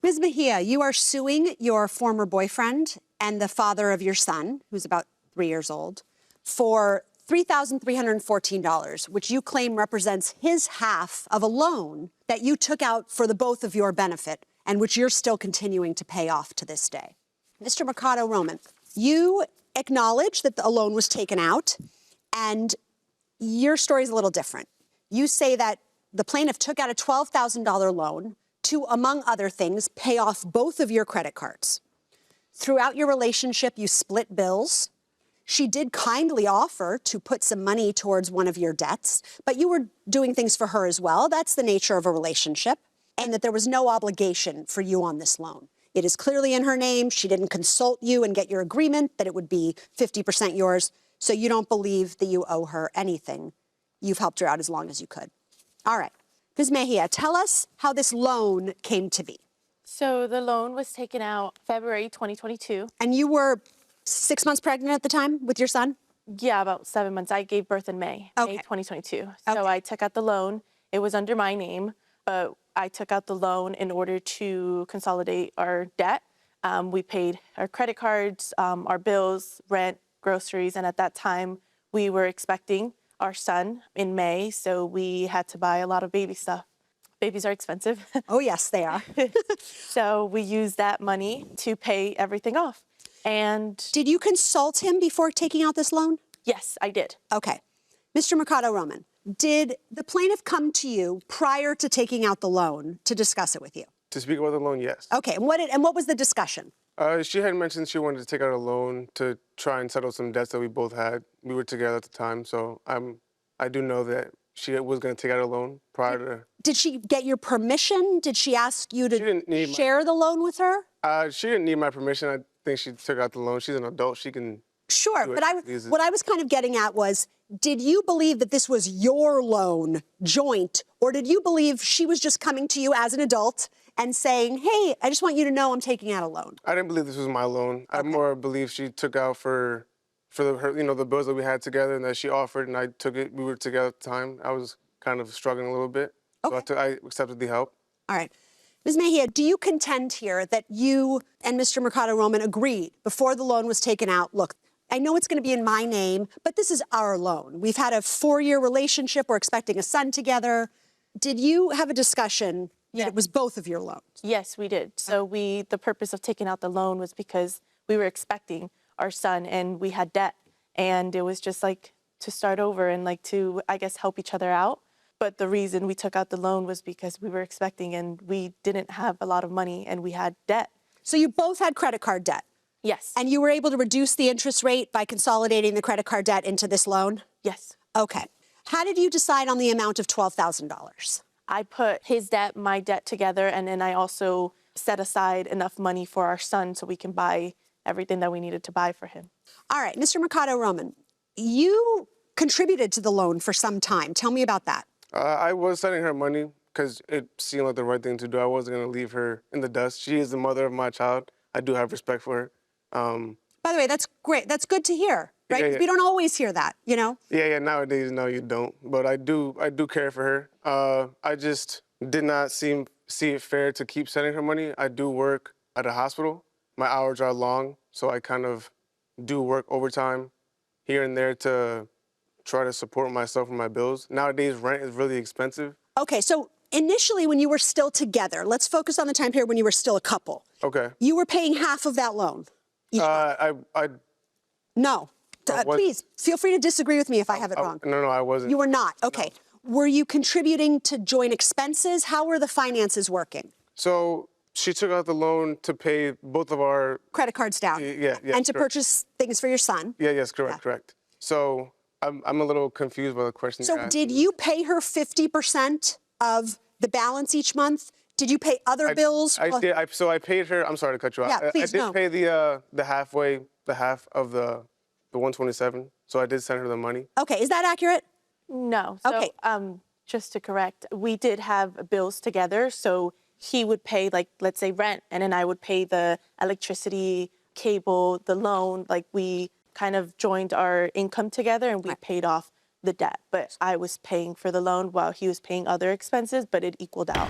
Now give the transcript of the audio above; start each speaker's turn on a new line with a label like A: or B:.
A: Ms. Mejia, you are suing your former boyfriend and the father of your son, who's about 3 years old, for $3,314, which you claim represents his half of a loan that you took out for the both of your benefit and which you're still continuing to pay off to this day. Mr. Mercado Roman, you acknowledge that a loan was taken out, and your story is a little different. You say that the plaintiff took out a $12,000 loan to, among other things, pay off both of your credit cards. Throughout your relationship, you split bills. She did kindly offer to put some money towards one of your debts, but you were doing things for her as well. That's the nature of a relationship, and that there was no obligation for you on this loan. It is clearly in her name. She didn't consult you and get your agreement that it would be 50% yours, so you don't believe that you owe her anything. You've helped her out as long as you could. All right. Ms. Mejia, tell us how this loan came to be.
B: So the loan was taken out February 2022.
A: And you were 6 months pregnant at the time with your son?
B: Yeah, about 7 months. I gave birth in May 2022. So I took out the loan. It was under my name, but I took out the loan in order to consolidate our debt. We paid our credit cards, our bills, rent, groceries, and at that time we were expecting our son in May, so we had to buy a lot of baby stuff. Babies are expensive.
A: Oh, yes, they are.
B: So we used that money to pay everything off. And
A: did you consult him before taking out this loan?
B: Yes, I did.
A: Okay. Mr. Mercado Roman, did the plaintiff come to you prior to taking out the loan to discuss it with you?
C: To speak about the loan, yes.
A: Okay, and what was the discussion?
C: She had mentioned she wanted to take out a loan to try and settle some debts that we both had. We were together at the time, so I do know that she was going to take out a loan prior to...
A: Did she get your permission? Did she ask you to share the loan with her?
C: She didn't need my permission. I think she took out the loan. She's an adult. She can...
A: Sure, but what I was kind of getting at was, did you believe that this was your loan, joint, or did you believe she was just coming to you as an adult and saying, hey, I just want you to know I'm taking out a loan?
C: I didn't believe this was my loan. Okay. I more believe she took out for the bills that we had together and that she offered, and I took it. We were together at the time. I was kind of struggling a little bit, so I accepted the help.
A: All right. Ms. Mejia, do you contend here that you and Mr. Mercado Roman agreed before the loan was taken out, look, I know it's going to be in my name, but this is our loan. We've had a 4-year relationship. We're expecting a son together. Did you have a discussion that it was both of your loans?
B: Yes, we did. So the purpose of taking out the loan was because we were expecting our son and we had debt. And it was just like to start over and like to, I guess, help each other out. But the reason we took out the loan was because we were expecting and we didn't have a lot of money and we had debt.
A: So you both had credit card debt?
B: Yes.
A: And you were able to reduce the interest rate by consolidating the credit card debt into this loan?
B: Yes.
A: Okay. How did you decide on the amount of $12,000?
B: I put his debt, my debt together, and then I also set aside enough money for our son so we can buy everything that we needed to buy for him.
A: All right, Mr. Mercado Roman, you contributed to the loan for some time. Tell me about that.
C: I was sending her money because it seemed like the right thing to do. I wasn't going to leave her in the dust. She is the mother of my child. I do have respect for her.
A: By the way, that's great. That's good to hear, right?
C: Yeah, yeah.
A: We don't always hear that, you know?
C: Yeah, nowadays, no, you don't. But I do care for her. I just did not see it fair to keep sending her money. I do work at a hospital. My hours are long, so I kind of do work overtime here and there to try to support myself and my bills. Nowadays, rent is really expensive.
A: Okay, so initially when you were still together, let's focus on the time period when you were still a couple.
C: Okay.
A: You were paying half of that loan. No. Please, feel free to disagree with me if I have it wrong.
C: No, I wasn't.
A: You were not. Okay. No. Were you contributing to joint expenses? How were the finances working?
C: So she took out the loan to pay both of our...
A: credit cards down.
C: Yeah.
A: And to purchase things for your son.
C: Yes, correct. So I'm a little confused by the question.
A: So did you pay her 50% of the balance each month? Did you pay other bills?
C: I did. So I paid her. I'm sorry to cut you off.
A: Yeah, please,
C: I did pay the half of the 127. So I did send her the money.
A: Okay, is that accurate?
B: No. So,
A: okay.
B: Just to correct, we did have bills together. So he would pay, like, let's say rent, and then I would pay the electricity, cable, the loan. Like, we kind of joined our income together and we paid off the debt. But I was paying for the loan while he was paying other expenses, but it equaled out.